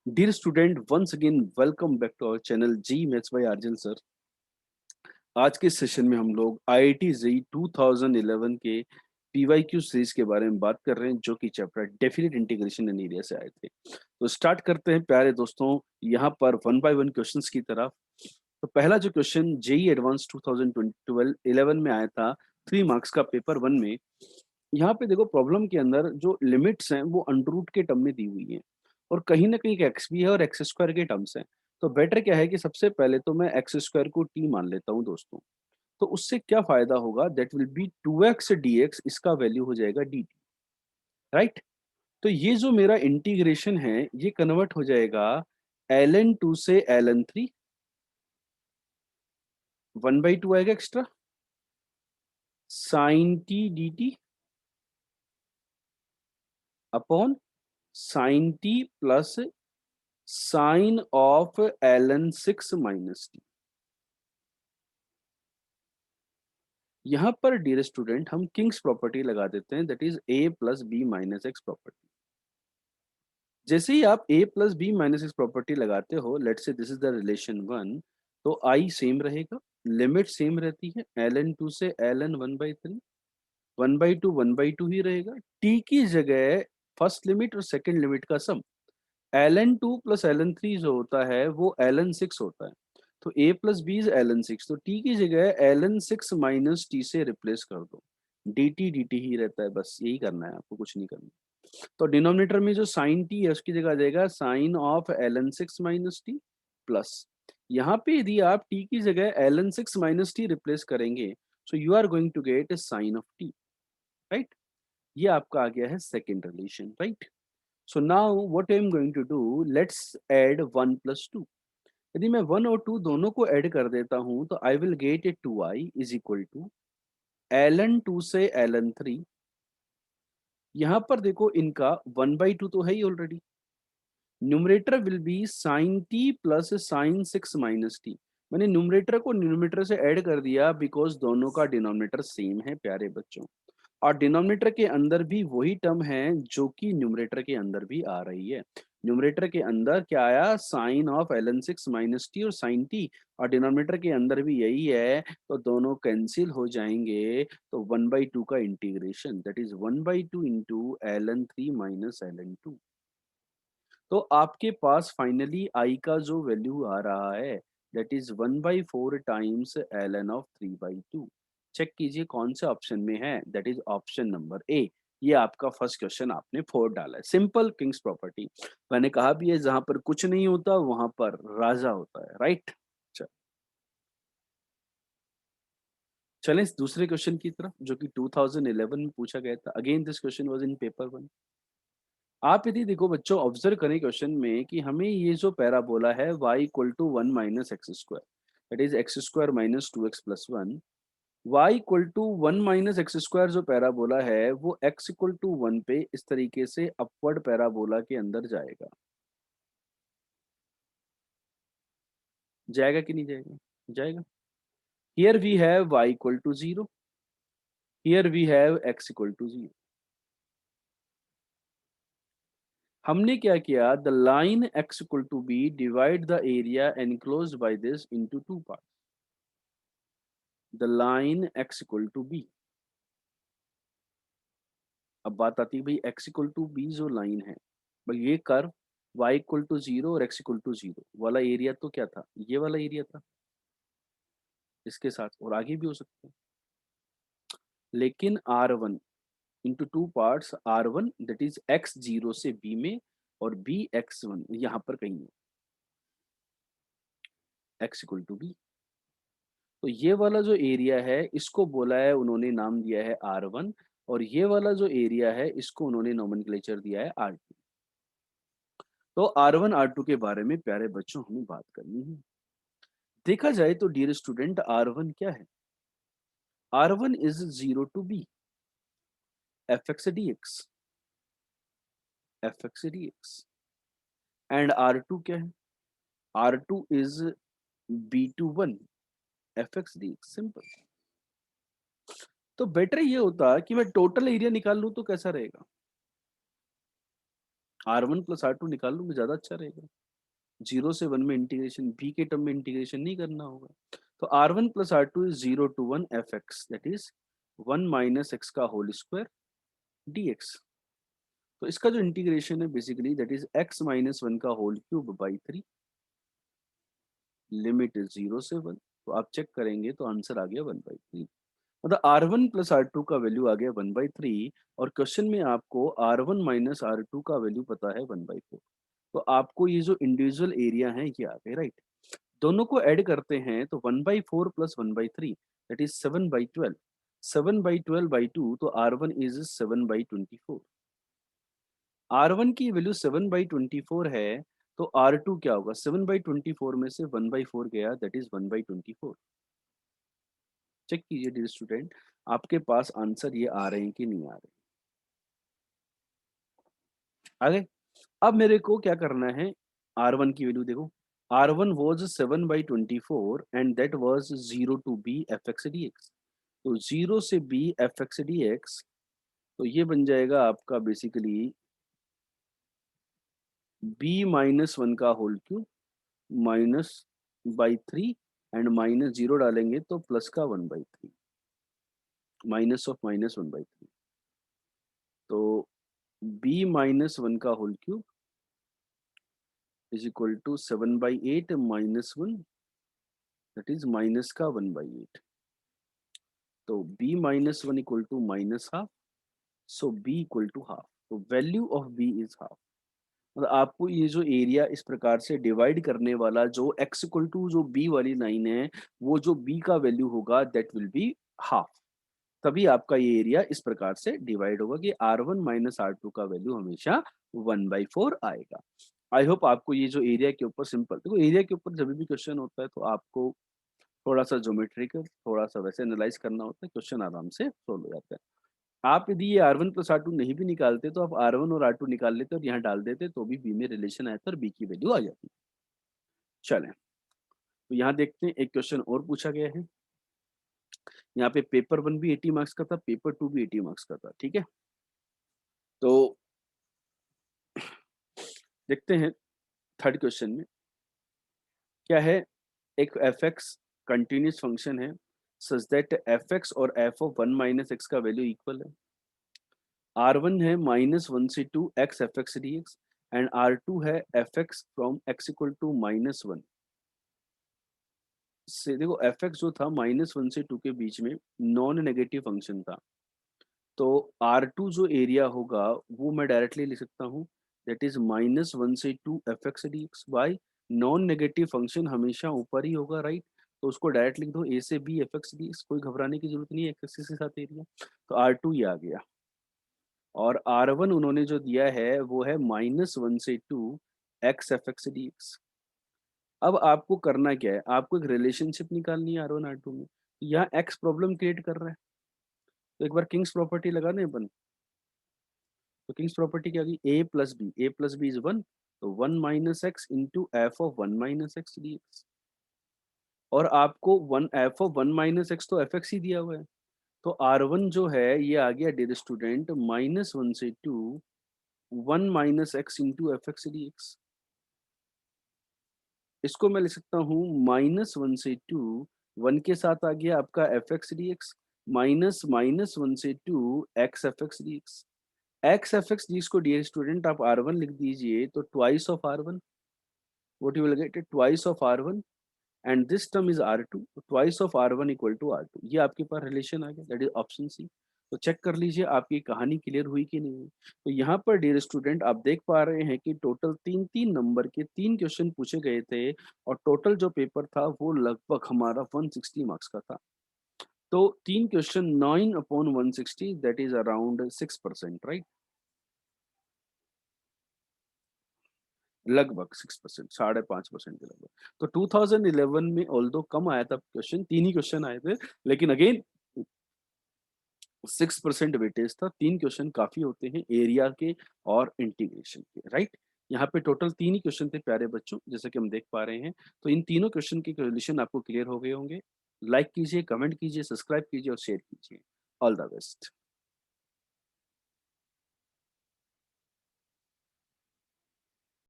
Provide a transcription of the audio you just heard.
Dear student, once again welcome back to our channel G Maths by Arjun sir। आज के session में हम लोग IIT JEE 2011 के PYQ सीरीज के बारे में बात कर रहे हैं जो कि chapter definite integration and area से आए थे। तो स्टार्ट करते हैं प्यारे दोस्तों, यहाँ पर वन बाय वन क्वेश्चंस की तरफ। तो पहला जो क्वेश्चन जेई एडवांस 2012 11 में आया था, 3 मार्क्स का पेपर वन में। यहाँ पे देखो प्रॉब्लम के अंदर जो लिमिट्स हैं वो अंडर रूट के टर्म में दी हुई हैं और कहीं ना कहीं एक्स भी है और एक्स स्क्वायर के टर्म्स हैं। तो बेटर क्या है कि सबसे पहले तो मैं एक्स स्क्वायर को टी मान लेता हूँ दोस्तों। तो उससे क्या फायदा होगा, that will be 2x dx, इसका वैल्यू हो जाएगा dt, राइट। तो ये जो मेरा इंटीग्रेशन है ये कन्वर्ट हो जाएगा ln2 से ln3, 1/2 आएगा extra, sine t d t upon sine t plus sine of ln6 minus t. यहाँ पर डियर स्टूडेंट हम किंग्स प्रॉपर्टी लगा देते हैं, that is a plus b minus x property. जैसे ही आप a plus b minus x property लगाते हो, let's say this is the relation one, तो i सेम रहेगा, लिमिट सेम रहती है, ln2 से ln1/3, 1/2 ही रहेगा। t की जगह फर्स्ट लिमिट और सेकंड लिमिट का सम, ln2 प्लस ln3 जो होता है वो ln6 होता है। तो a plus B is ln6, तो t की जगह ln6 माइनस टी से रिप्लेस कर दो, dt dt ही रहता है, बस यही करना है आपको, कुछ नहीं करना। तो डिनोमिनेटर में जो साइन टी है उसकी जगह आ जाएगा sine of ln6 minus t plus, यहाँ पे यदि आप t की जगह ln6 माइनस टी रिप्लेस करेंगे, so you are going to get sine of t, right. ये आपका आ गया है second relation, right. So now what I am going to do, let's add 1 plus 2। यदि मैं 1 और 2 दोनों को ऐड कर देता हूं तो I will get a 2i is equal to ln2 से ln3। यहाँ पर देखो इनका 1/2 तो है ही already, numerator will be sine t plus sine 6 minus t. मैंने न्यूमरेटर को न्यूमरेटर से ऐड कर दिया बिकॉज दोनों का डिनोमिनेटर सेम है प्यारे बच्चों, और डिनोमिनेटर के अंदर भी वही टर्म है जो कि न्यूमरेटर के अंदर भी आ रही है। न्यूमरेटर के अंदर क्या आया, sine of ln6 minus t और साइन टी, और डिनोमिनेटर के अंदर भी यही है, तो दोनों कैंसिल हो जाएंगे। तो 1/2 का integration, that is 1/2 into ln3 minus ln2। तो आपके पास फाइनली आई का जो वैल्यू आ रहा है, that is 1/4 times ln(3/2)। Check कीजिए कौन से ऑप्शन में है, that is option number A. ये आपका फर्स्ट क्वेश्चन आपने 4 डाला है, सिंपल किंग्स प्रॉपर्टी। मैंने कहा भी है जहां पर कुछ नहीं होता वहां पर राजा होता है, राइट। चलें इस दूसरे क्वेश्चन की तरफ जो कि 2011 में पूछा गया था। Again this question was in paper one. आप यदि देखो बच्चों, ऑब्जर्व करें क्वेश्चन में कि हमें ये जो पैराबोला है y equal to 1 minus x square, that is x square minus 2x plus 1, y equal to 1 minus x square जो पैराबोला है वो x इक्वल टू 1 पे इस तरीके से अपवर्ड पैराबोला के अंदर जाएगा। जाएगा कि नहीं जाएगा? जाएगा। Here we have y equal to 0, here we have x equal to 0। हमने क्या किया, the line x equal to b divide the area enclosed by this into two part. The line x equal to b, अब बात आती है भाई x equal to b जो line है, भाई ये कर्व y इक्वल टू 0 और x इक्वल टू 0 वाला एरिया तो क्या था, ये वाला एरिया था इसके साथ, और आगे भी हो सकता है। लेकिन r1 into two parts, r1 that is x0 से b में, और b x1 यहाँ पर कहीं है, x इक्वल टू b। तो ये वाला जो एरिया है इसको बोला है उन्होंने, नाम दिया है r1, और ये वाला जो एरिया है इसको उन्होंने नोमेनक्लेचर दिया है r2। तो r1 r2 के बारे में प्यारे बच्चों हमें बात करनी है। देखा जाए तो डियर स्टूडेंट, R1 क्या है, R1 is 0 to b f x d x, f x d x, and R2 क्या है, R2 is b to 1 f x d x, simple. तो बेटर ये होता कि मैं टोटल एरिया निकाल लूं तो कैसा रहेगा, R1 प्लस R2 निकाल लूँगा, ज़्यादा अच्छा रहेगा। 0 से 1 में इंटीग्रेशन, b के टर्म में इंटीग्रेशन नहीं करना होगा। तो R1 plus R2 is 0 to 1 fx that is 1 minus x का होल स्क्वायर dx। तो इसका जो इंटीग्रेशन है basically that is x minus 1 का होल क्यूब बाई 3, लिमिट 0 से 1। तो आप चेक करेंगे तो आंसर आ गया 1/3। मतलब R1 प्लस R2 का वैल्यू आ गया 1/3 और क्वेश्चन में आपको R1 माइनस R2 का वैल्यू पता है 1/4। तो आपको ये जो इंडिविजुअल एरिया है ये आ गए, राइट? दोनों को ऐड करते हैं तो 1/4 प्लस 1/3 दैट इज 7/12। 7/12/2 तो R1 इज 7/24। R1 की वैल्यू 7/24 है तो R2 क्या होगा? 7/24 में से 1/4 गया दैट इज 1/24। चेक कीजिए डियर स्टूडेंट, आपके पास आंसर ये आ रहे हैं कि नहीं आ रहे? आ गए? अब मेरे को क्या करना है? R1 की वैल्यू देखो। R1 was 7/24 and that was 0 to b fx dx। तो 0 से b fx dx, तो ये बन जाएगा आपका बेसिकली b माइनस 1 का whole cube minus by 3 and minus 0 डालेंगे तो प्लस का 1/3, माइनस ऑफ माइनस 1/3। तो b माइनस 1 का whole cube is equal to 7/8 minus 1 that is minus का 1/8। तो b minus 1 equal to minus half, so b equal to half. तो value of b is half. मतलब आपको ये जो एरिया इस प्रकार से डिवाइड करने वाला जो x इक्वल टू जो b वाली लाइन है, वो जो b का वैल्यू होगा दैट विल बी हाफ। तभी आपका ये एरिया इस प्रकार से डिवाइड होगा कि R1 माइनस R2 का वैल्यू हमेशा 1/4 आएगा। आई होप आपको ये जो एरिया के ऊपर सिंपल, देखो एरिया के ऊपर जब भी क्वेश्चन होता है तो आपको थोड़ा-सा ज्योमेट्रिकल, थोड़ा-सा वैसे एनालाइज़ करना होता है, क्वेश्चन आराम से सोल्व हो जाता है। आप यदि ये R1 प्लस R2 नहीं भी निकालते तो आप R1 और R2 निकाल लेते और यहाँ डाल देते तो भी बी में रिलेशन आता और बी की वैल्यू आ जाती। चलें, तो यहाँ देखते हैं एक क्वेश्चन और पूछा गया है। यहाँ पे पेपर 1 भी 80 मार्क्स का था, पेपर 2 भी 80 मार्क्स का था, ठीक है? तो देखते हैं थर्ड क्वेश्चन में क्या है। एक fx कंटीन्यूअस फंक्शन है सच दैट fx और f ऑफ 1 माइनस x का वैल्यू इक्वल है। R1 है -1 से 2 x fx dx and R2 है fx from x equal to -1 से। देखो fx जो था -1 से 2 के बीच में नॉन नेगेटिव फंक्शन था। तो R2 जो एरिया होगा वो मैं डायरेक्टली लिख सकता हूँ दैट इज -1 से 2 fx dx bye non negative function हमेशा ऊपर ही होगा, राइट? तो उसको डायरेक्ट लिख दो a से b fx dx, कोई घबराने की जरूरत नहीं है एक्सिस के साथ एरिया। तो R2 ये आ गया और R1 उन्होंने जो दिया है वो है -1 से 2 x fx dx। अब आपको करना क्या है? आपको एक रिलेशनशिप निकालनी है R1 R2 में। यहाँ x प्रॉब्लम क्रिएट कर रहा है, तो एक बार किंग्स प्रॉपर्टी लगा दें अपन। तो किंग्स प्रॉपर्टी क्या होगी? a प्लस बी इज 1, तो 1 minus x into F of 1 minus x dx। और आपको 1 एफ ऑफ 1 माइनस एक्स तो एफ एक्स ही दिया हुआ है। तो R1 जो है ये आ गया डियर स्टूडेंट -1 से 2 1 minus x into F x dx। इसको मैं लिख सकता हूँ -1 से 2 1 के साथ आ गया आपका एफ एक्स dx माइनस -1 से 2 x f x dx। X f x जिसको डियर स्टूडेंट आप R1 लिख दीजिए तो twice of R1, what you will get twice of R1 and this term is R2, twice of R1 equal to R2। ये आपके पास relation आ गया that is option C. तो check कर लीजिए आपकी कहानी क्लियर हुई कि नहीं हुई। तो यहाँ पर डियर स्टूडेंट आप देख पा रहे हैं कि टोटल 3-3 नंबर के 3 क्वेश्चन पूछे गए थे और टोटल जो पेपर था वो लगभग हमारा 160 मार्क्स का था। तो 3 question 9 upon 160 that is around 6%, right? लगभग 6%, 5.5% के लगभग। तो 2011 में ऑल्दो कम आया था क्वेश्चन, 3 ही क्वेश्चन आए थे, लेकिन अगेन 6% वेटेज था। 3 क्वेश्चन काफ़ी होते हैं एरिया के और इंटीग्रेशन के, राइट? यहाँ पे टोटल 3 ही क्वेश्चन थे प्यारे बच्चों, जैसे कि हम देख पा रहे हैं। तो इन तीनों क्वेश्चन के सॉल्यूशन आपको क्लियर हो गए होंगे। लाइक कीजिए, कमेंट कीजिए, सब्सक्राइब कीजिए और शेयर कीजिए। All the best.